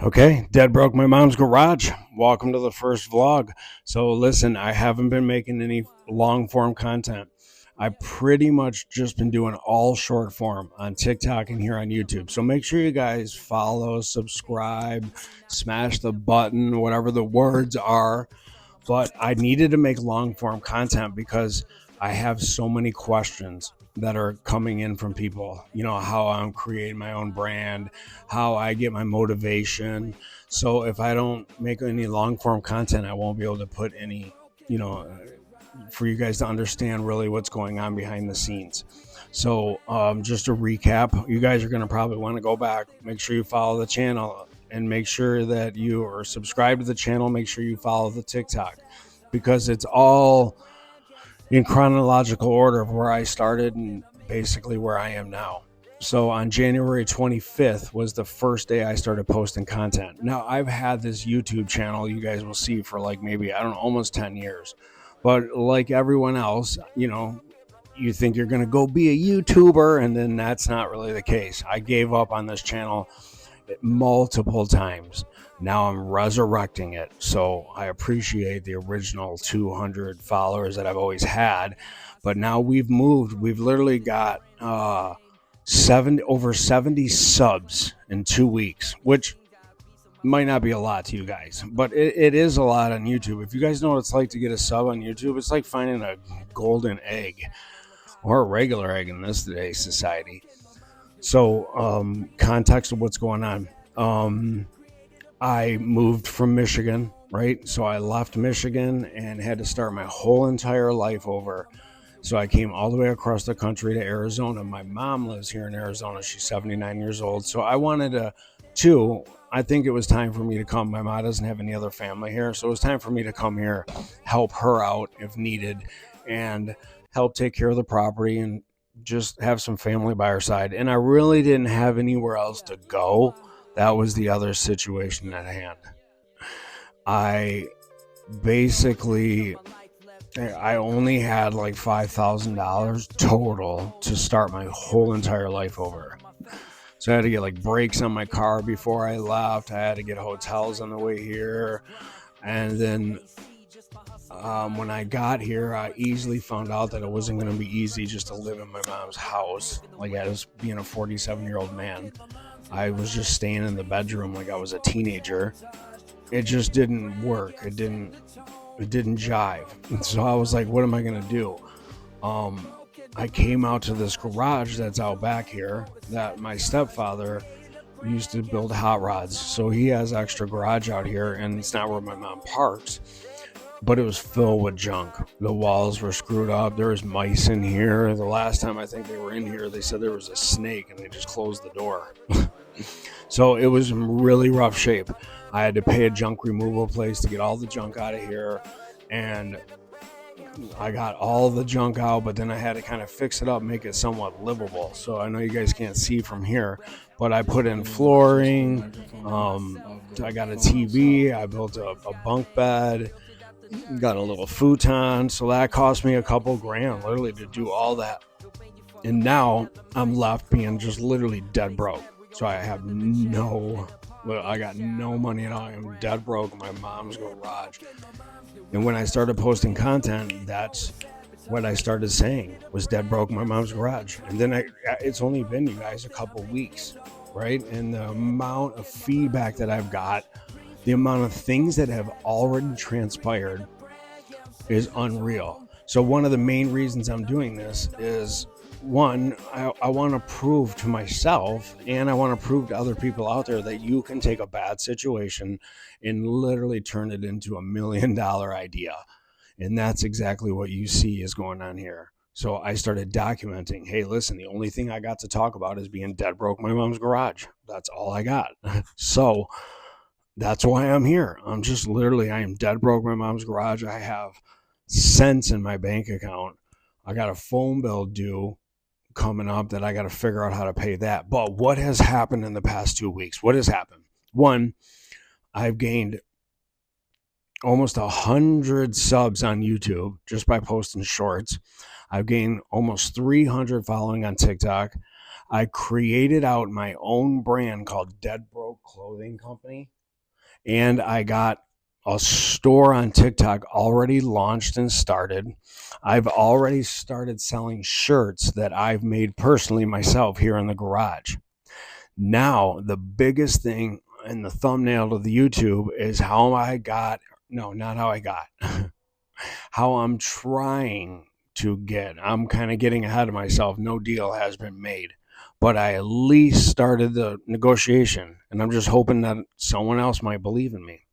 Okay, Dead Broke My Mom's Garage. Welcome to the first vlog. So, listen, I haven't been making any long form content. I pretty much just been doing all short form on TikTok and here on YouTube. So, make sure you guys follow, subscribe, smash the button, whatever the words are. But I needed to make long form content because I have so many questions that are coming in from people. You know, how I'm creating my own brand, how I get my motivation. So if I don't make any long form content, I won't be able to put any, you know, for you guys to understand really what's going on behind the scenes. So just to recap, you guys are going to probably want to go back, make sure you follow the channel, and make sure that you are subscribed to the channel. Make sure you follow the TikTok because it's all in chronological order of where I started and basically where I am now. So on January 25th was the first day I started posting content. Now I've had this YouTube channel you guys will see for like maybe, I don't know, almost 10 years. But like everyone else, you know, you think you're going to go be a YouTuber, and then that's not really the case. I gave up on this channel multiple times. Now I'm resurrecting it. So I appreciate the original 200 followers that I've always had. But now we've moved. We've literally got over 70 subs in 2 weeks, which might not be a lot to you guys, but it is a lot on YouTube. If you guys know what it's like to get a sub on YouTube, it's like finding a golden egg or a regular egg in this today's society. So context of what's going on. I moved from Michigan, right? So I left Michigan and had to start my whole entire life over. So I came all the way across the country to Arizona. My mom lives here in Arizona. She's 79 years old. So I wanted to, I think it was time for me to come. My mom doesn't have any other family here. So it was time for me to come here, help her out if needed, and help take care of the property and just have some family by her side. And I really didn't have anywhere else to go. That was the other situation at hand. I basically, I only had like $5,000 total to start my whole entire life over. So I had to get like brakes on my car before I left. I had to get hotels on the way here. And then when I got here, I easily found out that it wasn't going to be easy just to live in my mom's house. Like I was being a 47-year-old man. I was just staying in the bedroom like I was a teenager. It just didn't work. It didn't jive. And so I was like, what am I going to do? I came out to this garage that's out back here that my stepfather used to build hot rods. So he has extra garage out here, and it's not where my mom parks, but it was filled with junk. The walls were screwed up. There was mice in here. The last time I think they were in here, they said there was a snake, and they just closed the door. So it was in really rough shape. I had to pay a junk removal place to get all the junk out of here, and I got all the junk out, but then I had to kind of fix it up, make it somewhat livable. So I know you guys can't see from here, but I put in flooring. I got a TV. I built a bunk bed, got a little futon. So that cost me a couple grand literally to do all that. And now I'm left being just literally dead broke. So I got no money at all. I'm dead broke in my mom's garage. And when I started posting content, that's what I started saying was dead broke my mom's garage. And then it's only been, you guys, a couple weeks, right? And the amount of feedback that I've got, the amount of things that have already transpired is unreal. So one of the main reasons I'm doing this is, one, I want to prove to myself, and I want to prove to other people out there that you can take a bad situation and literally turn it into $1 million idea. And that's exactly what you see is going on here. So I started documenting, hey, listen, the only thing I got to talk about is being dead broke my mom's garage. That's all I got. So that's why I'm here. I am dead broke my mom's garage. I have cents in my bank account. I got a phone bill due coming up that I got to figure out how to pay that. But what has happened in the past 2 weeks? What has happened? One, I've gained almost 100 subs on YouTube just by posting shorts. I've gained almost 300 following on TikTok. I created out my own brand called Dead Broke Clothing Company, and I got a store on TikTok already launched and started. I've already started selling shirts that I've made personally myself here in the garage. Now, the biggest thing in the thumbnail of the YouTube is how I got, no, not how I got, how I'm trying to get. I'm kind of getting ahead of myself. No deal has been made, but I at least started the negotiation, and I'm just hoping that someone else might believe in me,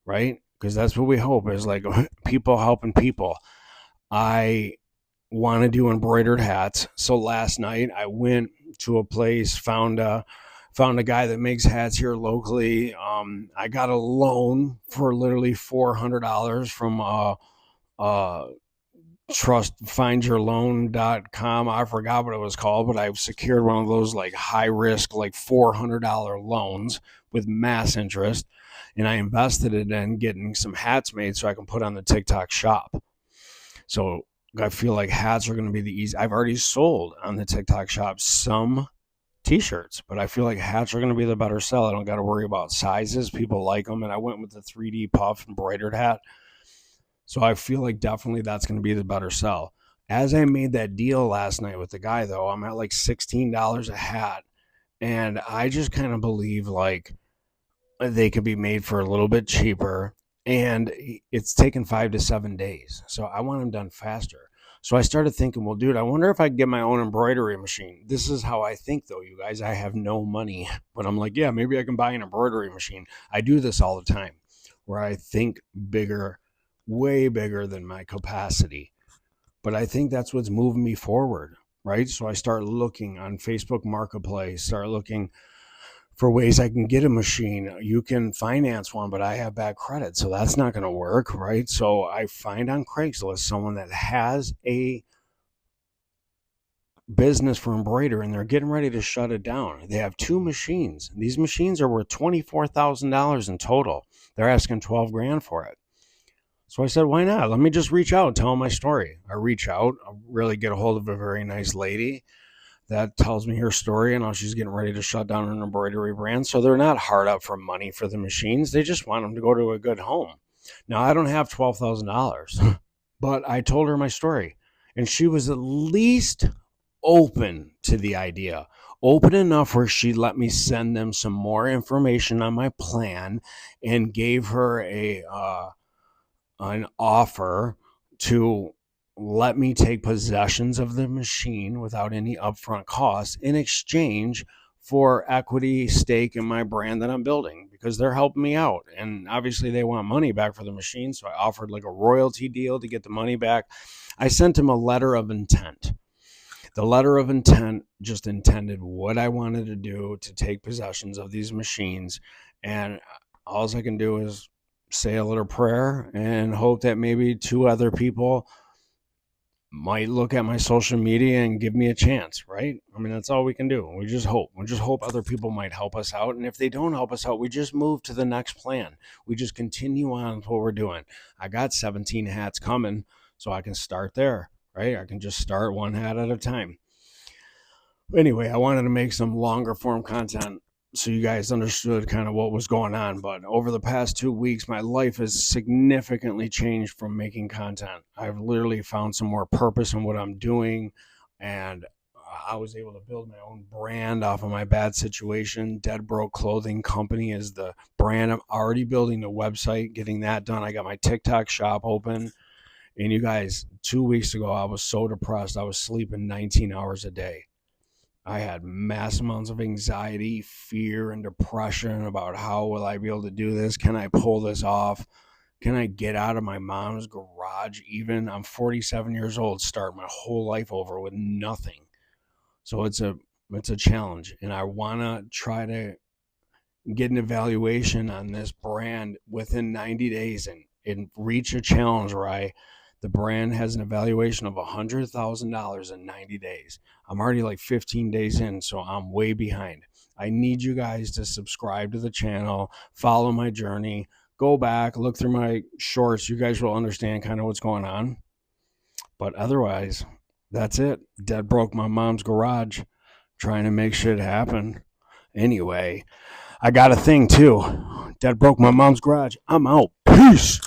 right? Because that's what we hope is like people helping people. I want to do embroidered hats. So last night I went to a place, found a guy that makes hats here locally. I got a loan for literally $400 from trustfindyourloan.com. I forgot what it was called, but I've secured one of those like high risk, like $400 loans with mass interest. And I invested it in getting some hats made so I can put on the TikTok shop. So I feel like hats are going to be the easy. I've already sold on the TikTok shop some t-shirts, but I feel like hats are going to be the better sell. I don't got to worry about sizes. People like them. And I went with the 3D puff embroidered hat. So I feel like definitely that's going to be the better sell. As I made that deal last night with the guy, though, I'm at like $16 a hat. And I just kind of believe like they could be made for a little bit cheaper. And it's taken 5 to 7 days. So I want them done faster. So I started thinking, well, dude, I wonder if I could get my own embroidery machine. This is how I think, though, you guys. I have no money. But I'm like, yeah, maybe I can buy an embroidery machine. I do this all the time where I think bigger, way bigger than my capacity. But I think that's what's moving me forward, right? So I start looking on Facebook Marketplace, start looking for ways I can get a machine. You can finance one, but I have bad credit, so that's not going to work, right? So I find on Craigslist someone that has a business for embroidery and they're getting ready to shut it down. They have 2 machines. These machines are worth $24,000 in total. They're asking 12 grand for it. So I said, why not? Let me just reach out and tell them my story. I reach out, I really get a hold of a very nice lady that tells me her story and how she's getting ready to shut down an embroidery brand. So they're not hard up for money for the machines. They just want them to go to a good home. Now, I don't have $12,000, but I told her my story and she was at least open to the idea, open enough where she let me send them some more information on my plan and gave her an offer to let me take possessions of the machine without any upfront costs in exchange for equity stake in my brand that I'm building, because they're helping me out. And obviously they want money back for the machine. So I offered like a royalty deal to get the money back. I sent him a letter of intent. The letter of intent just intended what I wanted to do to take possessions of these machines. And all I can do is say a little prayer and hope that maybe 2 other people might look at my social media and give me a chance, right? I mean, that's all we can do. We just hope. We just hope other people might help us out. And if they don't help us out, we just move to the next plan. We just continue on with what we're doing. I got 17 hats coming, so I can start there, right? I can just start 1 hat at a time. Anyway, I wanted to make some longer form content so you guys understood kind of what was going on. But over the past 2 weeks, my life has significantly changed from making content. I've literally found some more purpose in what I'm doing, and I was able to build my own brand off of my bad situation. Dead Broke Clothing Company is the brand. I'm already building the website, getting that done. I got my TikTok shop open. And you guys, 2 weeks ago, I was so depressed. I was sleeping 19 hours a day. I had mass amounts of anxiety, fear, and depression about how will I be able to do this? Can I pull this off? Can I get out of my mom's garage even? I'm 47 years old, start my whole life over with nothing. So it's a challenge. And I want to try to get an evaluation on this brand within 90 days and reach a challenge where the brand has an evaluation of $100,000 in 90 days. I'm already like 15 days in, so I'm way behind. I need you guys to subscribe to the channel, follow my journey, go back, look through my shorts. You guys will understand kind of what's going on. But otherwise, that's it. Dead broke my mom's garage. trying to make shit happen. Anyway, I got a thing too. That broke my mom's garage. I'm out. Peace.